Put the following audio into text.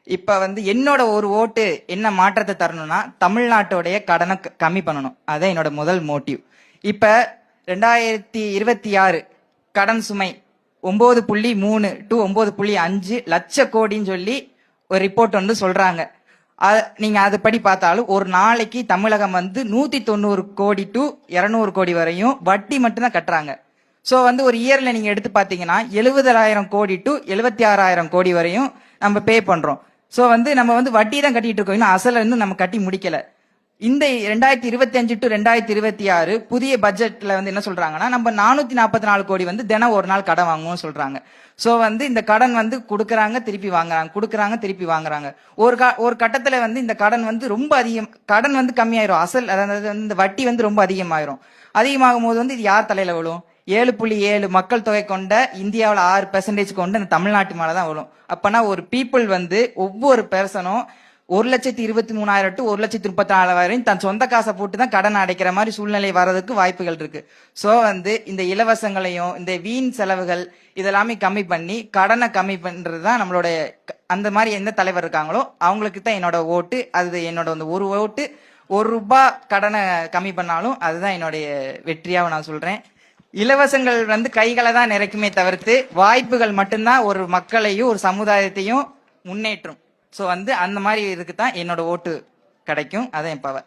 இப்ப வந்து என்னோட ஒரு ஓட்டு என்ன மாற்றத்தை தரணும்னா தமிழ்நாட்டோடைய கடனை கம்மி பண்ணணும். அதான் என்னோட முதல் மோட்டிவ். இப்ப 2026 கடன் சுமை 9.3 to 9.5 லட்ச கோடின்னு சொல்லி ஒரு ரிப்போர்ட் வந்து சொல்றாங்க. நீங்க அது படி பார்த்தாலும் ஒரு நாளைக்கு தமிழகம் வந்து 190 கோடி டு 200 கோடி வரையும் வட்டி மட்டும்தான் கட்டுறாங்க. சோ வந்து ஒரு இயர்ல நீங்க எடுத்து பாத்தீங்கன்னா 70,000 கோடி டு 76,000 கோடி வரையும் நம்ம பே பண்றோம். சோ வந்து நம்ம வந்து வட்டி தான் கட்டிட்டு இருக்கோம், இன்னும் அசல இன்னும் நம்ம கட்டி முடிக்கல. இந்த 2025 டு 2026 புதிய பட்ஜெட்ல வந்து என்ன சொல்றாங்கன்னா நம்ம 444 கோடி வந்து தினம் ஒரு நாள் கடன் வாங்குவோம் சொல்றாங்க. சோ வந்து இந்த கடன் வந்து கொடுக்கறாங்க திருப்பி வாங்குறாங்க, கொடுக்கறாங்க திருப்பி வாங்குறாங்க. ஒரு கட்டத்துல வந்து இந்த கடன் வந்து ரொம்ப அதிகம், கடன் வந்து கம்மியாயிரும், அசல் அதாவது இந்த வட்டி வந்து ரொம்ப அதிகமாயிரும். அதிகமாகும் போது வந்து இது யார் தலையில விழும்? 7.7 மக்கள் தொகை கொண்ட இந்தியாவில் 6% கொண்ட இந்த தமிழ்நாட்டு மேலதான் விழும். அப்பனா ஒரு பீப்புள் வந்து ஒவ்வொரு பெர்சனும் 1,23,000 டு 1,34,000 தன் சொந்த காசை போட்டு தான் கடன் அடைக்கிற மாதிரி சூழ்நிலை வர்றதுக்கு வாய்ப்புகள் இருக்கு. சோ வந்து இந்த இலவசங்களையும் இந்த வீண் செலவுகள் இதெல்லாமே கம்மி பண்ணி கடனை கம்மி பண்றதுதான் நம்மளோட, அந்த மாதிரி எந்த தலைவர் இருக்காங்களோ அவங்களுக்கு தான் என்னோட ஓட்டு. அது என்னோட வந்து ஒரு ஓட்டு, ₹1 கடனை கம்மி பண்ணாலும் அதுதான் என்னுடைய வெற்றியாக நான் சொல்றேன். இலவசங்கள் வந்து கைகளை தான் நிறைக்குமே தவிர்த்து வாய்ப்புகள் மட்டும்தான் ஒரு மக்களையும் ஒரு சமுதாயத்தையும் முன்னேற்றும். சோ வந்து அந்த மாதிரி இதுக்கு தான் என்னோட ஓட்டு கிடைக்கும். அதான் என் பவர்.